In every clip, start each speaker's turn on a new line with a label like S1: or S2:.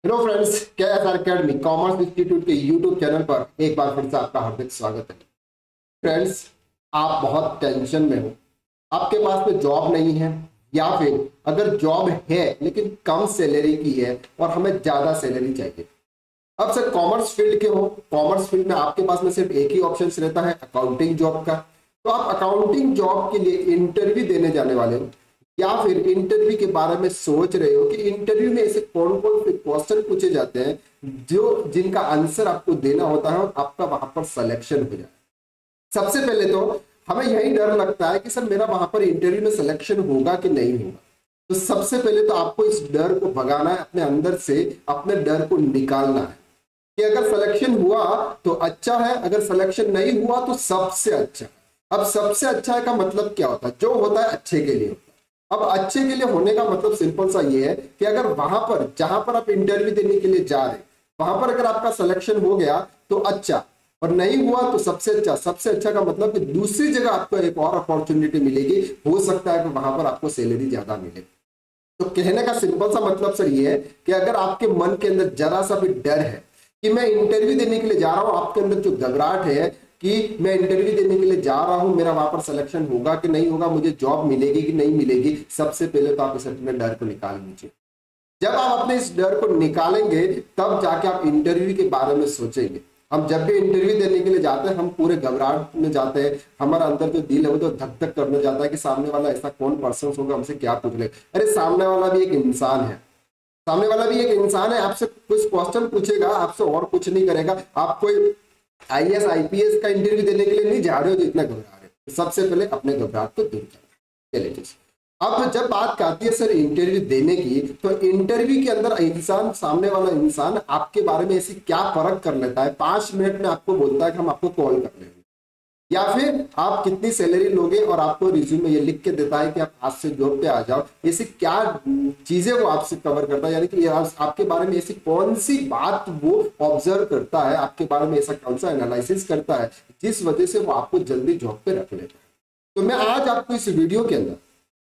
S1: Hello friends, के S R academy commerce institute के YouTube channel पर एक बार फिर से आपका हार्दिक स्वागत है। फ्रेंड्स, आप बहुत टेंशन में हो। आपके पास में जॉब नहीं है, या फिर अगर जॉब है लेकिन कम सैलरी की है और हमें ज्यादा सैलरी चाहिए। अब सर कॉमर्स फील्ड के हो, कॉमर्स फील्ड में आपके पास में सिर्फ एक ही ऑप्शन रहता है, अकाउंटिंग जॉब का। तो आप अकाउंटिंग जॉब के लिए इंटरव्यू देने जाने वाले हो, या फिर इंटरव्यू के बारे में सोच रहे हो कि इंटरव्यू में ऐसे कौन कौन से क्वेश्चन पूछे जाते हैं जो जिनका आंसर आपको देना होता है और आपका वहां पर सिलेक्शन हो जाए। सबसे पहले तो हमें यही डर लगता है कि सर मेरा वहां पर इंटरव्यू में सिलेक्शन होगा कि नहीं होगा। तो सबसे पहले तो आपको इस डर को भगाना है, अपने अंदर से अपने डर को निकालना है कि अगर सिलेक्शन हुआ तो अच्छा है, अगर सिलेक्शन नहीं हुआ तो सबसे अच्छा। अब सबसे अच्छा है का मतलब क्या होता है? जो होता है अच्छे के लिए होता है। अब अच्छे के लिए होने का मतलब सिंपल सा ये है कि अगर वहां पर जहां पर आप इंटरव्यू देने के लिए जा रहे हैं वहां पर अगर आपका सिलेक्शन हो गया तो अच्छा, और नहीं हुआ तो सबसे अच्छा। सबसे अच्छा का मतलब कि दूसरी जगह आपको एक और अपॉर्चुनिटी मिलेगी, हो सकता है कि वहां पर आपको सैलरी ज्यादा मिले। तो कहने का सिंपल सा मतलब सर ये है कि अगर आपके मन के अंदर जरा सा भी डर है कि मैं इंटरव्यू देने के लिए जा रहा हूं, आपके अंदर जो घबराहट है कि मैं इंटरव्यू देने के लिए जा रहा हूं, मेरा वहां पर सिलेक्शन होगा कि नहीं होगा, मुझे जॉब मिलेगी कि नहीं मिलेगी, सबसे पहले तो आप इस अपने डर को निकाल लीजिए। जब आप अपने इस डर को निकालेंगे तब जाके आप इंटरव्यू के बारे में सोचेंगे। हम जब भी इंटरव्यू देने के लिए जाते हैं हम पूरे घबराहट में जाते हैं, हमारा अंदर जो दिल है वो तो धक धक करने जाता है कि सामने वाला ऐसा कौन पर्सन होगा, हमसे क्या पूछ ले। अरे सामने वाला भी एक इंसान है, सामने वाला भी एक इंसान है, आपसे कुछ क्वेश्चन पूछेगा, आपसे और कुछ नहीं करेगा। आप कोई आईएएस आईपीएस का इंटरव्यू देने के लिए नहीं जा रहे हो जो इतना घबरा रहे हो। सबसे पहले अपने घबराहट को दूर करना। चलिए जी। अब जब बात आती है सर इंटरव्यू देने की, तो इंटरव्यू के अंदर इंसान, सामने वाला इंसान आपके बारे में ऐसी क्या परख कर लेता है, 5 मिनट में आपको बोलता है कि हम आपको कॉल कर लेंगे, या फिर आप कितनी सैलरी लोगे और आपको रिज्यूम में ये लिख के देता है कि आप आज से जॉब पे आ जाओ। ऐसी क्या चीजें वो आपसे कवर करता है, यानी कि आपके बारे में ऐसी कौन सी बात वो ऑब्जर्व करता है, आपके बारे में ऐसा कौन सा एनालिसिस करता है जिस वजह से वो आपको जल्दी जॉब पे रख लेता है। तो मैं आज आपको इस वीडियो के अंदर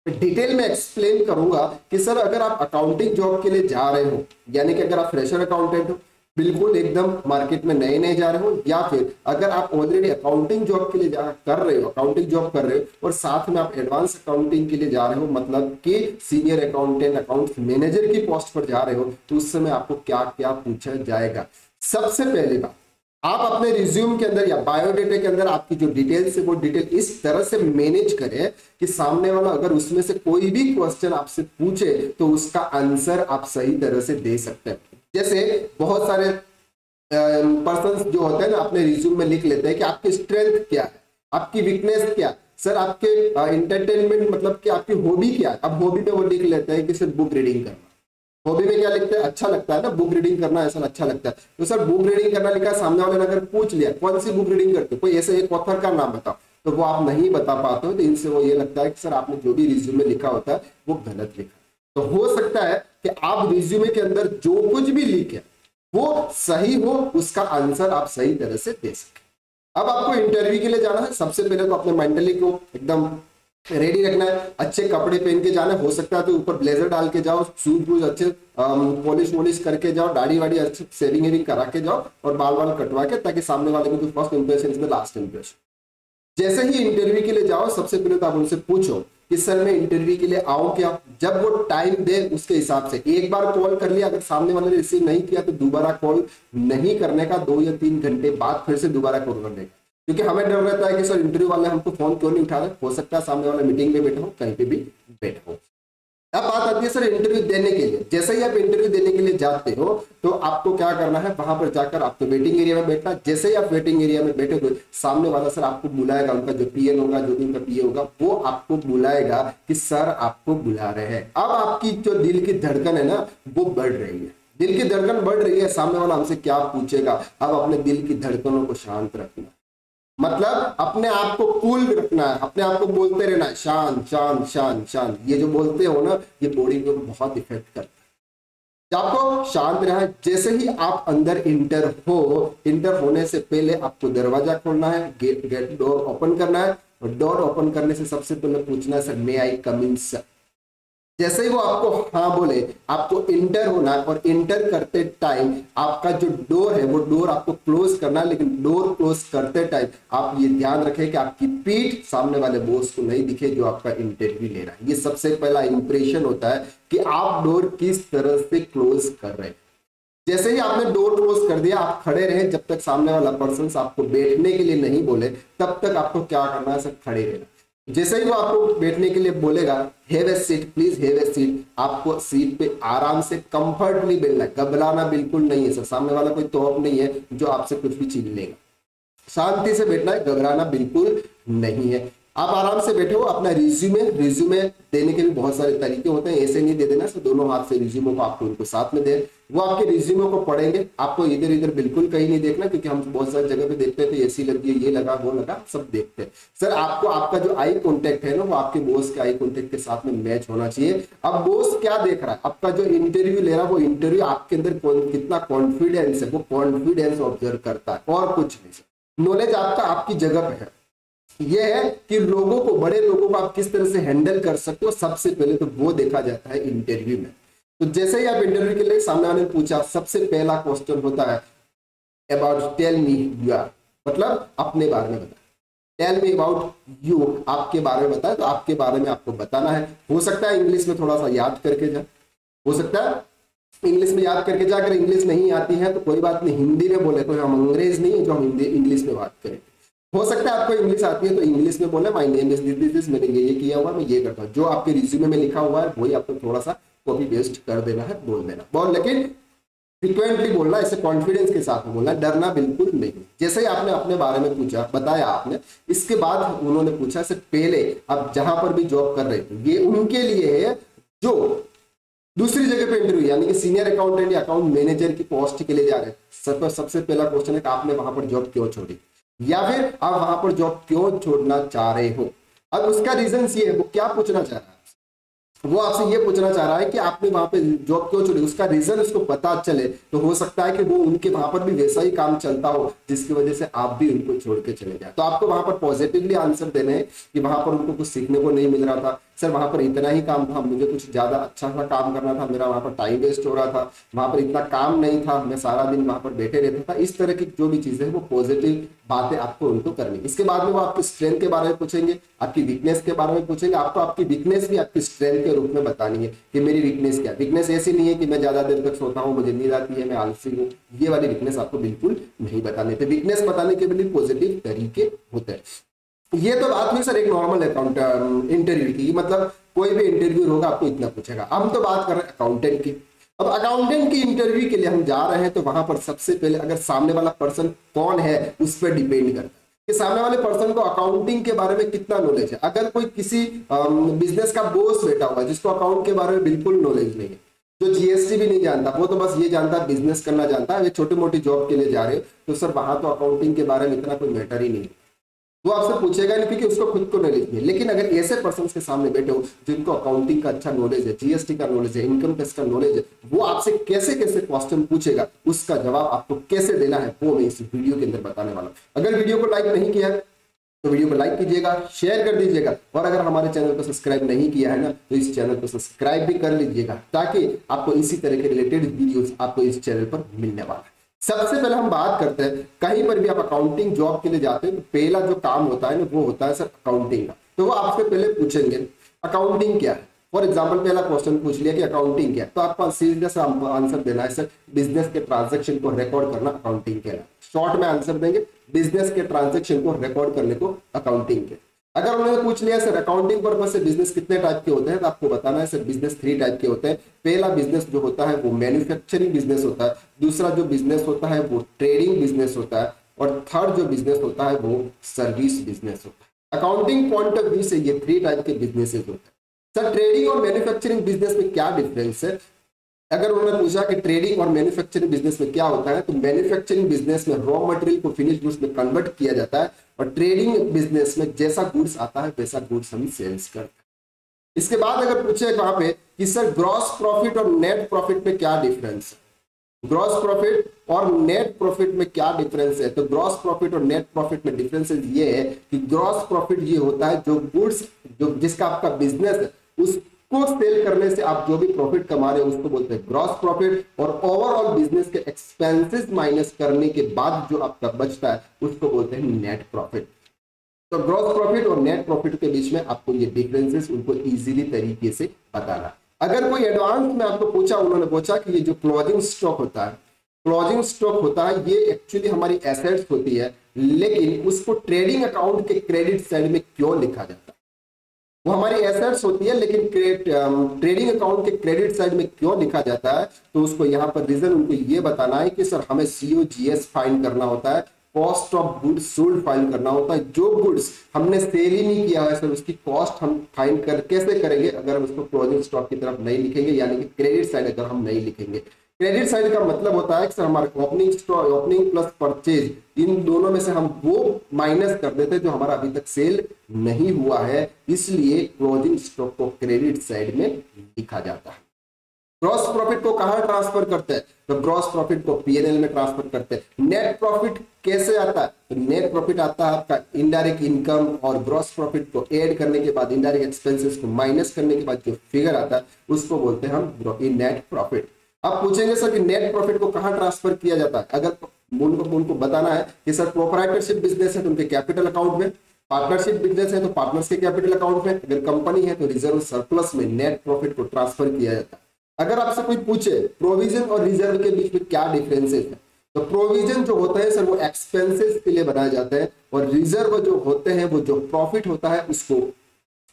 S1: डिटेल में एक्सप्लेन करूंगा कि सर अगर आप अकाउंटिंग जॉब के लिए जा रहे हो, यानी कि अगर आप फ्रेशर अकाउंटेंट हो, बिल्कुल एकदम मार्केट में नए नए जा रहे हो, या फिर अगर आप ऑलरेडी अकाउंटिंग जॉब के लिए कर रहे हो, अकाउंटिंग जॉब कर रहे हो और साथ में आप एडवांस अकाउंटिंग के लिए जा रहे हो, मतलब कि सीनियर अकाउंटेंट, अकाउंट मैनेजर की पोस्ट पर जा रहे हो, तो उस समय आपको क्या क्या पूछा जाएगा। सबसे पहली बात, आप अपने रिज्यूम के अंदर या बायोडेटा के अंदर आपकी जो डिटेल्स है वो डिटेल इस तरह से मैनेज करें कि सामने वाला अगर उसमें से कोई भी क्वेश्चन आपसे पूछे तो उसका आंसर आप सही तरह से दे सकते हैं। जैसे बहुत सारे पर्सन जो होते हैं ना अपने रिज्यूम में लिख लेते हैं कि आपकी स्ट्रेंथ क्या है, आपकी वीकनेस क्या है। सर आपके इंटरटेनमेंट मतलब कि आपकी हॉबी क्या है। अब हॉबी में वो लिख लेते हैं कि सिर्फ बुक रीडिंग करना। हॉबी में क्या लिखते हैं? अच्छा लगता है ना बुक रीडिंग करना, ऐसा अच्छा लगता है। तो सर बुक रीडिंग करना लिखा है, सामने वाले ने अगर पूछ लिया कौन सी बुक रीडिंग करते हो, कोई ऐसे एक ऑथर का नाम बताओ, तो वो आप नहीं बता पाते हो, तो इनसे वो ये लगता है कि सर आपने जो भी रिज्यूमे लिखा होता है वो गलत लिखा। तो हो सकता है कि आप रिज्यूमे के अंदर जो कुछ भी लिखे वो सही हो, उसका आंसर आप सही तरह से दे सके। अब आपको इंटरव्यू के लिए जाना है, सबसे पहले तो अपने मेंटली को एकदम रेडी रखना है, अच्छे कपड़े पहन के जाना है। हो सकता है तो ऊपर ब्लेजर डाल के जाओ, शूज वूज अच्छे पॉलिश वॉलिश करके जाओ, दाढ़ी वाड़ी अच्छे सेविंग वेविंग करा के जाओ और बाल बाल कटवा के, ताकि सामने वाले को जो first impression is the last impression. जैसे ही इंटरव्यू के लिए जाओ सबसे पहले तो आप उनसे पूछो कि सर मैं इंटरव्यू के लिए आऊं क्या। जब वो टाइम दे उसके हिसाब से, एक बार कॉल कर लिया, अगर सामने वाले ने रिसीव नहीं किया तो दोबारा कॉल नहीं करने का, 2 या 3 घंटे बाद फिर से दोबारा कॉल करने का। क्योंकि हमें डर रहता है कि सर इंटरव्यू वाले हमको फोन क्यों नहीं उठा रहे, हो सकता है सामने वाला मीटिंग में बैठा हो, कहीं पे भी बैठा हो। अब बात आती है सर इंटरव्यू देने के लिए। जैसे ही आप इंटरव्यू देने के लिए जाते हो तो आपको क्या करना है, वहां पर जाकर आपको वेटिंग एरिया में बैठना। जैसे ही आप वेटिंग एरिया में बैठे हो सामने वाला सर आपको बुलाएगा, उनका जो पीएन होगा, जो भी उनका पीए होगा, वो आपको बुलाएगा कि सर आपको बुला रहे हैं। अब आपकी जो दिल की धड़कन है ना वो बढ़ रही है, दिल की धड़कन बढ़ रही है, सामने वाला हमसे क्या पूछेगा। अब अपने दिल की धड़कनों को शांत रखना, मतलब अपने आप को कूल रखना है, अपने आप को बोलते रहना है शांत शांत शांत शांत। ये जो बोलते हो ना ये बॉडी को बहुत इफेक्ट करता है। जब आपको शांत रहना है, जैसे ही आप अंदर इंटर होने से पहले आपको दरवाजा खोलना है, गेट डोर ओपन करना है, और डोर ओपन करने से सबसे पहले पूछना है सर मे आई कम इन सर। जैसे ही वो आपको हाँ बोले, आपको इंटर होना है और इंटर करते टाइम आपका जो डोर है वो डोर आपको क्लोज करना है। लेकिन डोर क्लोज करते टाइम आप ये ध्यान रखें कि आपकी पीठ सामने वाले बॉस को नहीं दिखे जो आपका इंटरव्यू ले रहा है। ये सबसे पहला इंप्रेशन होता है कि आप डोर किस तरह से क्लोज कर रहे हैं। जैसे ही आपने डोर क्लोज कर दिया, आप खड़े रहे जब तक सामने वाला पर्सन आपको बैठने के लिए नहीं बोले, तब तक आपको क्या करना है, सब खड़े रहना। जैसे ही वो आपको बैठने के लिए बोलेगा, have a seat please, have a seat, आपको सीट पे आराम से कंफर्टली बैठना है, घबराना बिल्कुल नहीं है सर। सामने वाला कोई तोप नहीं है जो आपसे कुछ भी छीन लेगा। शांति से बैठना है, घबराना बिल्कुल नहीं है। आप आराम से बैठे हो। अपना रिज्यूमे देने के भी बहुत सारे तरीके होते हैं, ऐसे नहीं दे देना सर दोनों हाथ से रिज्यूमे को आपको उनको साथ में दे। वो आपके रिज्यूमे को पढ़ेंगे, आपको इधर इधर बिल्कुल कहीं नहीं देखना, क्योंकि हम बहुत सारी जगह पे देखते थे एसी लगी है, ये लगा वो लगा, सब देखते हैं। सर आपको आपका जो आई कॉन्टेक्ट है ना, वो आपके बॉस के आई कॉन्टेक्ट के साथ में मैच होना चाहिए। अब बॉस क्या देख रहा है, आपका जो इंटरव्यू ले रहा है वो इंटरव्यू आपके अंदर कितना कॉन्फिडेंस है, वो कॉन्फिडेंस ऑब्जर्व करता है और कुछ नहीं सर। नॉलेज आपका आपकी जगह पे है। यह है कि लोगों को, बड़े लोगों को आप किस तरह से हैंडल कर सकते हो, सबसे पहले तो वो देखा जाता है इंटरव्यू में। तो जैसे ही आप इंटरव्यू के लिए सामने वाले ने पूछा, सबसे पहला क्वेश्चन होता है अबाउट टेल मी योर, मतलब अपने बारे में बता। टेल मी अबाउट यू, आपके बारे में बताए, तो आपके बारे में आपको बताना है। हो सकता है इंग्लिश में थोड़ा सा याद करके जाए, हो सकता है इंग्लिश में याद करके जाए। अगर इंग्लिश नहीं आती है तो कोई बात नहीं, हिंदी में बोले, कोई हम अंग्रेज नहीं है जो हम हिंदी इंग्लिश में बात करें। हो सकता है आपको इंग्लिश आती है तो इंग्लिश में बोले, माय नेम इज दिस, मैंने ये किया हुआ, मैं ये करता हूँ। जो आपके रिज्यूमे में लिखा हुआ है वही आपको थोड़ा सा कॉपी पेस्ट कर देना है, बोल देना। लेकिन फ्रिक्वेंटली बोलना, ऐसे कॉन्फिडेंस के साथ में बोलना, डरना बिल्कुल नहीं। जैसे ही आपने अपने बारे में पूछा, बताया आपने, इसके बाद उन्होंने पूछा से पहले आप जहां पर भी जॉब कर रहे थे, ये उनके लिए है जो दूसरी जगह पे इंटरव्यू, यानी कि सीनियर अकाउंटेंट या अकाउंट मैनेजर की पोस्ट के लिए जा रहे हैं। सबसे पहला क्वेश्चन है कि आपने वहां पर जॉब क्यों छोड़ी, या फिर आप वहां पर जॉब क्यों छोड़ना चाह रहे हो। अब उसका रीजन ये है, वो क्या पूछना चाह रहा है, वो आपसे ये पूछना चाह रहा है कि आपने वहां पे जॉब क्यों छोड़ी, उसका रीजन उसको पता चले तो हो सकता है कि वो उनके वहां पर भी वैसा ही काम चलता हो जिसकी वजह से आप भी उनको छोड़ के चले जाए। तो आपको वहां पर पॉजिटिवली आंसर देने हैं कि वहां पर उनको कुछ सीखने को नहीं मिल रहा था सर, वहां पर इतना ही काम था, मुझे कुछ ज्यादा अच्छा सा काम करना था, मेरा वहां पर टाइम वेस्ट हो रहा था, वहां पर इतना काम नहीं था, मैं सारा दिन वहां पर बैठे रहता था। इस तरह की जो भी चीजें हैं वो पॉजिटिव बातें आपको उनको करनी। इसके बाद में वो आपकी स्ट्रेंथ के बारे में पूछेंगे, आपकी वीकनेस के बारे में पूछेंगे। आपको आपकी वीकनेस भी आपकी स्ट्रेंथ के रूप में बतानी है कि मेरी वीकनेस क्या है। वीकनेस ऐसी नहीं है कि मैं ज्यादा देर तक सोता हूँ, मुझे नींद आती है, मैं आलसी हूँ, ये वाली वीकनेस आपको बिल्कुल नहीं बताने थे। वीकनेस बताने के लिए पॉजिटिव तरीके होते हैं। ये तो बात हुई सर एक नॉर्मल अकाउंट इंटरव्यू की, मतलब कोई भी इंटरव्यू होगा आपको इतना पूछेगा। अब हम तो बात कर रहे हैं अकाउंटेंट की। अब अकाउंटेंट की इंटरव्यू के लिए हम जा रहे हैं तो वहां पर सबसे पहले अगर सामने वाला पर्सन कौन है उस पर डिपेंड करता है कि सामने वाले पर्सन को अकाउंटिंग के बारे में कितना नॉलेज है। अगर कोई किसी बिजनेस का बॉस बैठा हुआ है जिसको अकाउंट के बारे में बिल्कुल नॉलेज नहीं है, जो जीएसटी भी नहीं जानता, वो तो बस ये जानता है बिजनेस करना जानता है, वे छोटी मोटी जॉब के लिए जा रहे हो तो सर वहां तो अकाउंटिंग के बारे में इतना कोई मैटर ही नहीं है, वो आपसे पूछेगा नहीं क्योंकि उसको खुद को नॉलेज नहीं है। लेकिन अगर ऐसे पर्सन के सामने बैठे हो जिनको अकाउंटिंग का अच्छा नॉलेज है, जीएसटी का नॉलेज है, इनकम टैक्स का नॉलेज है, वो आपसे कैसे कैसे क्वेश्चन पूछेगा, उसका जवाब आपको कैसे देना है वो मैं इस वीडियो के अंदर बताने वाला हूं। अगर वीडियो को लाइक नहीं किया तो वीडियो को लाइक कीजिएगा, शेयर कर दीजिएगा, और अगर हमारे चैनल को सब्सक्राइब नहीं किया है ना तो इस चैनल को सब्सक्राइब भी कर लीजिएगा, ताकि आपको इसी तरह के रिलेटेड वीडियोस आपको इस चैनल पर मिलने वाला है। सबसे पहले हम बात करते हैं, कहीं पर भी आप अकाउंटिंग जॉब के लिए जाते हैं तो पहला जो काम होता है ना वो होता है सर अकाउंटिंग का। तो वो आपसे पहले पूछेंगे अकाउंटिंग क्या है। फॉर एग्जांपल पहला क्वेश्चन पूछ लिया कि अकाउंटिंग क्या है, तो आपको सीधा सा आंसर देना है सर बिजनेस के ट्रांजेक्शन को रिकॉर्ड करना अकाउंटिंग क्या है। शॉर्ट में आंसर देंगे, बिजनेस के ट्रांजेक्शन को रिकॉर्ड करने को अकाउंटिंग के। अगर उन्होंने पूछ लिया सर अकाउंटिंग पर्पस से बिजनेस कितने टाइप के होते हैं, तो आपको बताना है सर बिजनेस 3 टाइप के होते हैं। पहला बिजनेस जो होता है वो मैन्युफैक्चरिंग बिजनेस होता है, दूसरा जो बिजनेस होता है वो ट्रेडिंग बिजनेस होता है, और थर्ड जो बिजनेस होता है वो सर्विस बिजनेस होता है। अकाउंटिंग पॉइंट ऑफ व्यू से ये 3 टाइप के बिजनेसेस होते हैं। सर ट्रेडिंग और मैन्युफैक्चरिंग बिजनेस में क्या डिफरेंस है, अगर उन्होंने पूछा कि ट्रेडिंग और मैन्युफैक्चरिंग बिजनेस में क्या होता है, तो मैन्युफैक्चरिंग बिजनेस में रॉ मटेरियल को फिनिश गुड्स में कन्वर्ट किया जाता है, और ट्रेडिंग बिजनेस में जैसा गुड्स आता है वैसा गुड्स हम सेल्स करते हैं। इसके बाद अगर पूछे वहां पे कि सर ग्रॉस प्रॉफिट और नेट प्रॉफिट में क्या डिफरेंस है, ग्रॉस प्रॉफिट और नेट प्रॉफिट में क्या डिफरेंस है, तो ग्रॉस प्रॉफिट और नेट प्रॉफिट में डिफरेंस ये है कि ग्रॉस प्रॉफिट ये होता है जो गुड्स जो जिसका आपका बिजनेस है उस उसको सेल करने से आप जो भी प्रॉफिट कमा रहे हो उसको बोलते हैं ग्रॉस प्रॉफिट, और ओवरऑल बिजनेस के एक्सपेंसेस माइनस करने के बाद जो आपका बचता है उसको बोलते हैं नेट प्रॉफिट। तो ग्रॉस प्रॉफिट और नेट प्रॉफिट के बीच में आपको ये डिफरेंसेस उनको इजीली तरीके से बताना। अगर कोई एडवांस में आपको पूछा, उन्होंने पूछा कि ये जो क्लोजिंग स्टॉक होता है, क्लोजिंग स्टॉक होता है ये एक्चुअली हमारी एसेट्स होती है, लेकिन उसको ट्रेडिंग अकाउंट के क्रेडिट साइड में क्यों लिखा जाता है? वो हमारी एसेट्स होती है लेकिन ट्रेडिंग अकाउंट के क्रेडिट साइड में क्यों लिखा जाता है? तो उसको यहाँ पर रीजन उनको ये बताना है कि सर हमें COGS फाइंड करना होता है, cost of goods sold find करना होता है। जो गुड्स हमने सेल ही नहीं किया है सर उसकी कॉस्ट हम फाइंड कर कैसे करेंगे अगर हम उसको क्लोजिंग स्टॉक की तरफ नहीं लिखेंगे, यानी कि क्रेडिट साइड अगर हम नहीं लिखेंगे। क्रेडिट साइड का मतलब होता है कि सर हमारा opening stock, opening plus purchase, इन दोनों में से हम वो माइनस कर देते हैं जो हमारा अभी तक सेल नहीं हुआ है, इसलिए क्लोजिंग स्टॉक को क्रेडिट साइड में लिखा जाता है। ग्रॉस प्रॉफिट को कहां ट्रांसफर करते हैं? तो ग्रॉस प्रॉफिट को P&L में ट्रांसफर करते हैं। नेट प्रॉफिट कैसे आता है? तो नेट प्रॉफिट आता है आपका इनडायरेक्ट इनकम और ग्रॉस प्रॉफिट को ऐड करने के बाद, इनडायरेक्ट एक्सपेंसेस को माइनस करने के बाद जो फिगर आता है उसको बोलते हैं हम नेट प्रॉफिट। अब पूछेंगे सर कि नेट प्रॉफिट को कहां ट्रांसफर किया जाता है? अगर उनको बताना है कि सर प्रोप्राइटरशिप बिजनेस है तो उनके कैपिटल अकाउंट में, पार्टनरशिप बिजनेस है तो पार्टनर्स के कैपिटल अकाउंट में, अगर कंपनी है तो रिजर्व सरप्लस में नेट प्रॉफिट को ट्रांसफर किया जाता है। अगर आपसे कोई पूछे प्रोविजन और रिजर्व के बीच में क्या डिफरेंसेस है, तो प्रोविजन जो होता है सर वो एक्सपेंसेस के लिए बनाए जाते हैं, और रिजर्व जो होते हैं वो जो प्रॉफिट होता है उसको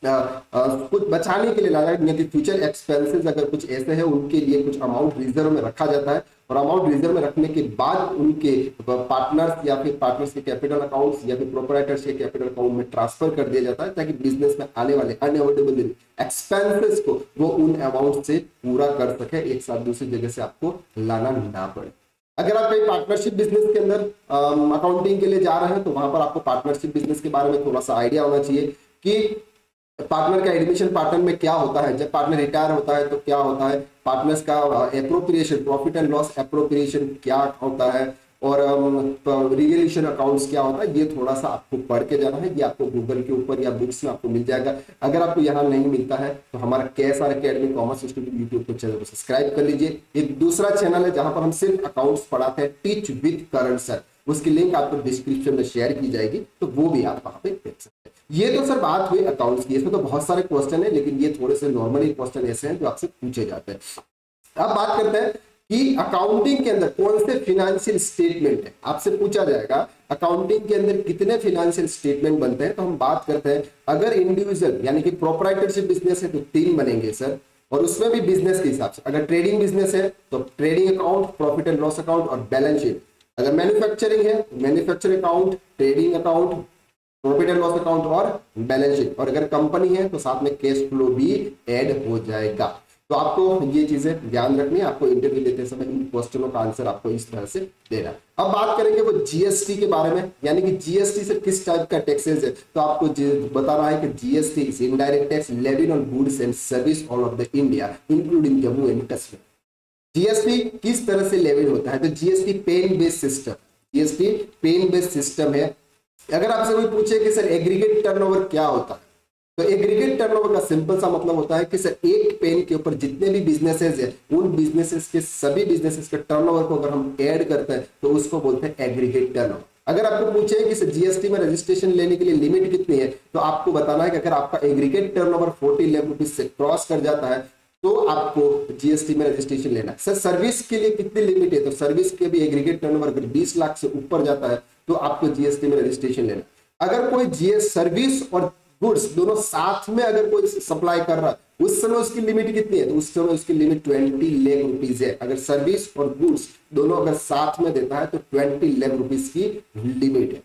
S1: कुछ बचाने के लिए लाया जाता है। फ्यूचर एक्सपेंसेस अगर कुछ ऐसे हैं उनके लिए कुछ अमाउंट रिजर्व में रखा जाता है, और अमाउंट रिजर्व में रखने के बाद उनके पार्टनर्स या फिर पार्टनर्स के कैपिटल अकाउंट्स या फिर प्रोप्राइटर्स के कैपिटल अकाउंट में ट्रांसफर कर दिया जाता है, ताकि बिजनेस में आने वाले अनअवॉइडेबल एक्सपेंसेस को वो उन अमाउंट से पूरा कर सके, एक साथ दूसरी जगह से आपको लाना ना पड़े। अगर आप कहीं पार्टनरशिप बिजनेस के अंदर अकाउंटिंग के लिए जा रहे हैं तो वहां पर आपको पार्टनरशिप बिजनेस के बारे में थोड़ा सा आइडिया होना चाहिए कि पार्टनर का एडमिशन पार्टनर में क्या होता है, जब पार्टनर रिटायर होता है तो क्या होता है, पार्टनर्स का appropriation, profit and loss appropriation क्या होता है, और रिवैल्यूएशन अकाउंट्स क्या होता है, ये थोड़ा सा आपको पढ़ के जाना है। ये आपको गूगल के ऊपर या बुक्स में आपको मिल जाएगा। अगर आपको यहाँ नहीं मिलता है तो हमारा KSR academy commerce institute YouTube channel को सब्सक्राइब कर लीजिए। एक दूसरा चैनल है जहां पर हम सिर्फ अकाउंट्स पढ़ाते हैं, टीच विद करण सर, उसकी लिंक आपको डिस्क्रिप्शन में शेयर की जाएगी, तो वो भी आप वहां पे देख सकते हैं। ये तो सर बात हुई अकाउंट्स की, इसमें तो बहुत सारे क्वेश्चन है लेकिन ये थोड़े से नॉर्मली क्वेश्चन ऐसे हैं जो आपसे पूछे जाते हैं। अब बात करते हैं कि अकाउंटिंग के अंदर कौन से फिनेंशियल स्टेटमेंट है, आपसे पूछा जाएगा अकाउंटिंग के अंदर कितने फिनेंशियल स्टेटमेंट बनते हैं। तो हम बात करते हैं अगर इंडिविजुअल यानी कि प्रोप्राइटरशिप बिजनेस है तो 3 बनेंगे सर, और उसमें भी बिजनेस के हिसाब से। अगर ट्रेडिंग बिजनेस है तो trading account, profit and loss account और बैलेंस शीट। अगर मैन्युफैक्चरिंग है, manufacturing account, trading account, profit and loss account और बैलेंस शीट। और अगर कंपनी है तो साथ में कैश फ्लो भी ऐड हो जाएगा। तो आपको ये चीजें ध्यान रखनी है, आपको इंटरव्यू देते समय इन क्वेश्चनों का आंसर आपको इस तरह से देना। अब बात करेंगे वो GST के बारे में, यानी कि GST से किस टाइप का टैक्सेस है। तो आपको बताना है कि GST is indirect tax levied on goods and service all of the India including Jammu and Kashmir. GST किस तरह से लेविड होता है? तो GST pen based system, GST pen based system है। अगर आपसे कोई पूछे कि सर एग्रीगेट टर्नओवर क्या होता है, तो एग्रीगेट टर्नओवर का सिंपल सा मतलब होता है कि सर एक पेन के ऊपर जितने भी बिजनेसेस है उन बिजनेसेस के सभी बिजनेसेस के टर्नओवर को अगर हम ऐड करते हैं तो उसको बोलते हैं एग्रीगेट टर्नओवर। अगर आपको पूछे कि सर GST में रजिस्ट्रेशन लेने के लिए लिमिट कितनी है, तो आपको बताना है कि अगर आपका एग्रीगेट टर्नओवर 40 लाख रुपीज से क्रॉस कर जाता है तो आपको GST में रजिस्ट्रेशन लेना है। सर सर्विस के लिए कितनी लिमिट है, तो सर्विस के भी एग्रीगेट टर्नओवर अगर 20 लाख से ऊपर जाता है तो आपको GST में रजिस्ट्रेशन लेना। अगर कोई सर्विस और गुड्स दोनों साथ में अगर कोई सप्लाई कर रहा है उस समय उसकी लिमिट कितनी है, तो उस समय उसकी लिमिट 20 लाख रुपीज है। अगर सर्विस और गुड्स दोनों अगर साथ में देता है तो 20 लाख रुपीज की लिमिट है।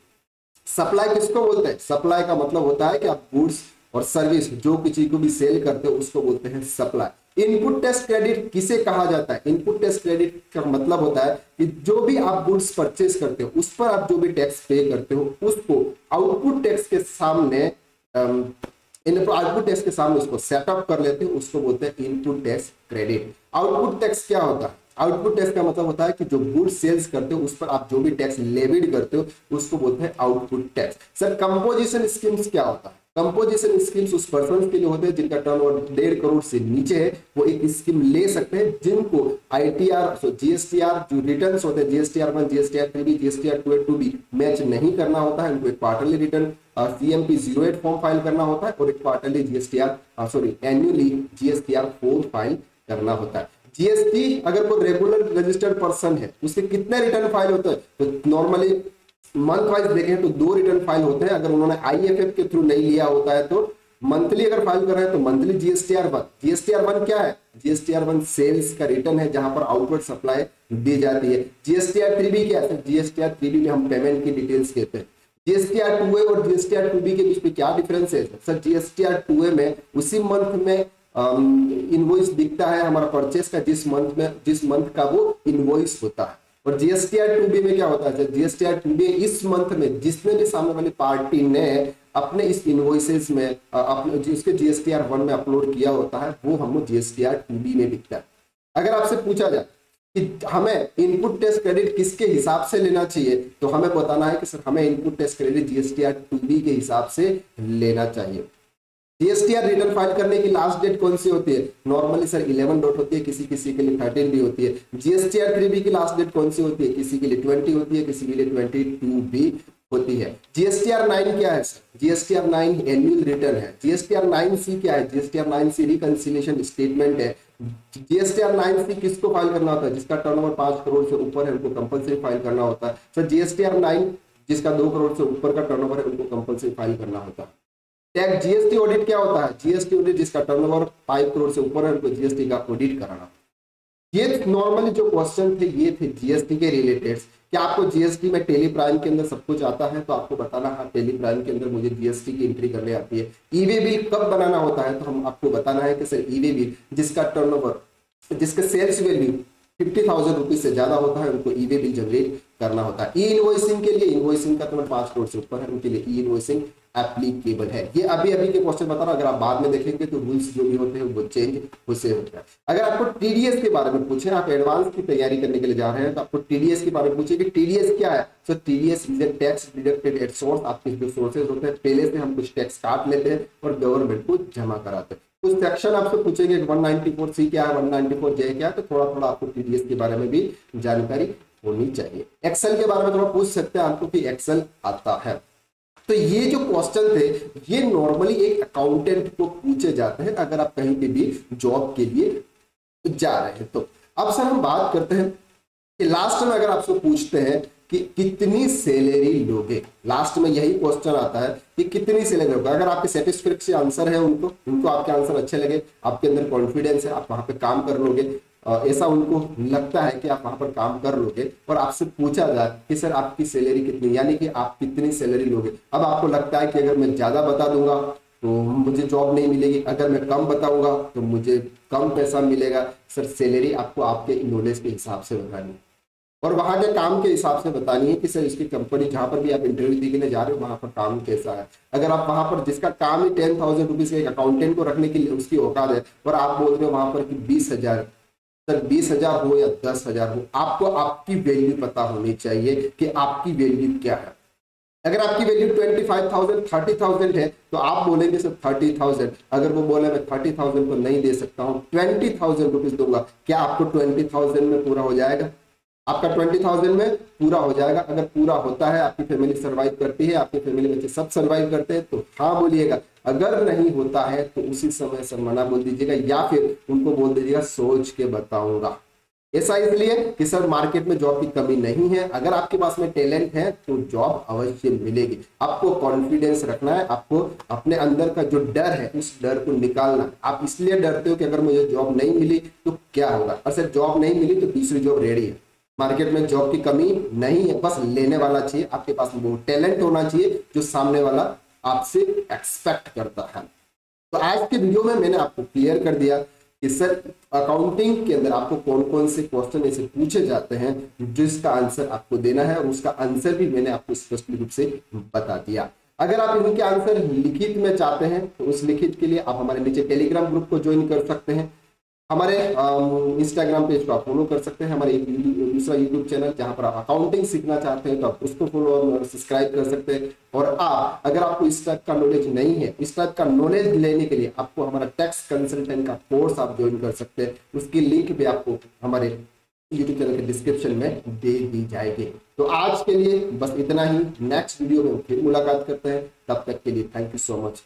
S1: सप्लाई किसको बोलते हैं? सप्लाई का मतलब होता है कि आप गुड्स और सर्विस जो किसी को भी सेल करते हो उसको बोलते हैं सप्लाई। इनपुट टैक्स क्रेडिट किसे कहा जाता है? इनपुट टैक्स क्रेडिट का मतलब होता है कि जो भी आप गुड्स परचेज करते हो उस पर आप जो भी टैक्स पे करते हो उसको आउटपुट टैक्स के सामने आउटपुट टैक्स के सामने उसको सेटअप कर लेते हो, उसको बोलते हैं input tax credit. Output tax क्या होता है? आउटपुट टैक्स का मतलब होता है कि जो गुड्स सेल्स करते हो उस पर आप जो भी टैक्स लेविड करते हो उसको बोलते हैं output tax. Sir composition schemes क्या होता है? कंपोजिशन स्कीम्स उस पर्सन के लिए होते हैं जिनका टर्नओवर 1.5 करोड़ से नीचे है, वो एक स्कीम ले सकते हैं। जिनको आईटीआर जीएसटीआर जो रिटर्न्स होते हैं जीएसटीआर 1 जीएसटीआर 3 जीएसटीआर 2 मैच नहीं करना होता है, उनको एक quarterly return CMP 08 form file करना होता है और एक क्वार्टरली एनुअली जीएसटीआर 4 फाइल करना होता है। जीएसटी अगर वो रेगुलर रजिस्टर्ड पर्सन है उसके कितने रिटर्न फाइल होते हैं, तो नॉर्मली मंथ वाइज देखें तो 2 रिटर्न फाइल होते हैं। अगर उन्होंने आईएफएफ के थ्रू नहीं लिया होता है तो मंथली अगर फाइल कर रहे हैं तो मंथली जीएसटीआर 1 क्या है, जीएसटीआर 1 सेल्स का रिटर्न है जहां पर आउटवर्ड सप्लाई दी जाती है। जीएसटीआर 3B क्या है, जीएसटीआर 3B में हम पेमेंट की डिटेल्स कहते हैं। जीएसटीआर 2A और जीएसटीआर 2B के बीच में क्या डिफरेंस है सर, जीएसटीआर 2A में उसी मंथ में इनवॉइस दिखता है हमारा परचेस का, जिस मंथ का वो इनवॉइस होता है। और जीएसटीआर 2B में क्या होता है, जीएसटीआर 2B इस मंथ में जिसने भी सामने वाली पार्टी ने अपने इस इनवॉइसेस में जिसके जीएसटीआर 1 में अपलोड किया होता है वो हमको जीएसटीआर 2B में दिखता है। अगर आपसे पूछा जाए कि हमें इनपुट टैक्स क्रेडिट किसके हिसाब से लेना चाहिए, तो हमें बताना है कि सर हमें input tax credit GSTR 2B के हिसाब से लेना चाहिए। जीएसटीआर रिटर्न फाइल करने की लास्ट डेट कौन सी होती है, नॉर्मली सर 11 डॉट होती है, किसी किसी के लिए 13 भी होती है। जीएसटीआर 3B की लास्ट डेट कौन सी होती है, किसी के लिए 20 होती है, किसी के लिए 22 भी होती है। जीएसटीआर 9 क्या है सर, जीएसटीआर 9 एनुअल रिटर्न है। जीएसटीआर 9C क्या है, जीएसटीआर 9C रिकंसिलिएशन स्टेटमेंट है। जीएसटीआर 9C किसको फाइल करना होता है, जिसका टर्नओवर 5 करोड़ से ऊपर है उनको कंपलसरी फाइल करना होता है। सर जीएसटीआर 9 जिसका 2 करोड़ से ऊपर का टर्नओवर है उनको कंपलसरी फाइल करना होता है। टैक्स जीएसटी ऑडिट क्या होता है, जीएसटी ऑडिट जिसका टर्नओवर 5 करोड़ से ऊपर है उनको जीएसटी का ऑडिट कराना। ये नॉर्मली जो क्वेश्चन थे ये थे जीएसटी के रिलेटेड। क्या आपको जीएसटी में टेली प्राइम के अंदर सब कुछ आता है, तो आपको बताना हाँ टेली प्राइम के अंदर मुझे जीएसटी की एंट्री करने आती है। ई वे बिल कब बनाना होता है, तो हम आपको बताना है कि सर ई वे बिल जिसका टर्नओवर जिसका सेल्स वैल्यू 50,000 रुपीज से ज्यादा होता है उनको ई वे बिल जनरेट करना होता है। ई इनवॉइसिंग के लिए, इनवॉइसिंग का टर्नओवर 5 करोड़ से ऊपर है उनके लिए ई इनवॉइसिंग एप्लीकेबल है। ये अभी के क्वेश्चन बता रहा हूं, अगर आप बाद में देखेंगे तो रूल्स जो भी होते हैं वो चेंज उससे होता है। अगर आपको टीडीएस के बारे में पूछे, आप एडवांस की तैयारी करने के लिए जा रहे हैं तो आपको टीडीएस के बारे में पूछे कि टीडीएस क्या है, so TDS is a tax deducted at source. आपके जो सोर्सेज होते हैं पहले से हम कुछ टैक्स काट लेते हैं और गवर्नमेंट को जमा कराते हैं। कुछ सेक्शन आपसे पूछेंगे 194C क्या है, 194J क्या है, तो थोड़ा थोड़ा आपको टीडीएस के बारे में भी जानकारी होनी चाहिए। एक्सेल के बारे में थोड़ा पूछ सकते हैं आपको कि एक्सेल आता है। तो ये जो क्वेश्चन थे ये नॉर्मली एक अकाउंटेंट को पूछे जाते हैं अगर आप कहीं पे भी जॉब के लिए जा रहे हैं। तो अब सर हम बात करते हैं कि लास्ट में अगर आपसे पूछते हैं कि कितनी सैलरी लोगे, लास्ट में यही क्वेश्चन आता है कि कितनी सैलरी लोगे। अगर आपके सेटिस्फैक्टरी आंसर है उनको आपके आंसर अच्छे लगे, आपके अंदर कॉन्फिडेंस है, आप वहां पे काम कर लोगे, ऐसा उनको लगता है कि आप वहां पर काम कर लोगे और आपसे पूछा जाए कि सर आपकी सैलरी कितनी, यानी कि आप कितनी सैलरी लोगे। अब आपको लगता है कि अगर मैं ज्यादा बता दूंगा तो मुझे जॉब नहीं मिलेगी, अगर मैं कम बताऊंगा तो मुझे कम पैसा मिलेगा। सर सैलरी आपको आपके नॉलेज के हिसाब से बतानी है और वहां के काम के हिसाब से बतानी है कि सर इसकी कंपनी जहां पर भी आप इंटरव्यू देने जा रहे हो वहां पर काम कैसा है। अगर आप वहां पर जिसका काम ही 10,000 रुपीज एक अकाउंटेंट को रखने के लिए उसकी औकात है और आप बोल रहे हो वहां पर कि 20,000, सर 20,000 हो या 10,000 हो, आपको आपकी वैल्यू पता होनी चाहिए कि आपकी वैल्यू क्या है। अगर आपकी वैल्यू 25,000 30,000 है तो आप बोलेंगे सर 30,000। अगर वो बोले मैं 30,000 को नहीं दे सकता हूँ 20,000 रुपीज दूंगा, क्या आपको 20,000 में पूरा हो जाएगा? आपका 20,000 में पूरा हो जाएगा। अगर पूरा होता है, आपकी फैमिली सर्वाइव करती है, आपकी फैमिली में सब सर्वाइव करते हैं तो हाँ बोलिएगा। अगर नहीं होता है तो उसी समय सर मना बोल दीजिएगा या फिर उनको बोल दीजिएगा सोच के बताऊंगा। ऐसा इसलिए कि सर मार्केट में जॉब की कमी नहीं है, अगर आपके पास में टैलेंट है तो जॉब अवश्य मिलेगी। आपको कॉन्फिडेंस रखना है, आपको अपने अंदर का जो डर है उस डर को निकालना है। आप इसलिए डरते हो कि अगर मुझे जॉब नहीं मिली तो क्या होगा, और सर जॉब नहीं मिली तो दूसरी जॉब रेडी है। मार्केट में जॉब की कमी नहीं है, बस लेने वाला चाहिए, आपके पास वो टैलेंट होना चाहिए जो सामने वाला आपसे एक्सपेक्ट करता है। तो आज के वीडियो में मैंने आपको क्लियर कर दिया कि सर अकाउंटिंग के अंदर आपको कौन कौन से क्वेश्चन ऐसे पूछे जाते हैं जिसका आंसर आपको देना है और उसका आंसर भी मैंने आपको स्पष्ट रूप से बता दिया। अगर आप इनके आंसर लिखित में चाहते हैं तो उस लिखित के लिए आप हमारे नीचे टेलीग्राम ग्रुप को ज्वाइन कर सकते हैं। हमारे इंस्टाग्राम पेज को आप फॉलो कर सकते हैं, हमारे दूसरा यूट्यूब चैनल जहां पर आप अकाउंटिंग सीखना चाहते हैं तो आप उसको फॉलो और सब्सक्राइब कर सकते हैं। और आप अगर आपको इस टाइप का नॉलेज नहीं है, इस टाइप का नॉलेज लेने के लिए आपको हमारा टैक्स कंसल्टेंट का कोर्स आप ज्वाइन कर सकते हैं। उसकी लिंक भी आपको हमारे यूट्यूब चैनल के डिस्क्रिप्शन में दे दी जाएगी। तो आज के लिए बस इतना ही, नेक्स्ट वीडियो में फिर मुलाकात करते हैं, तब तक के लिए थैंक यू सो मच।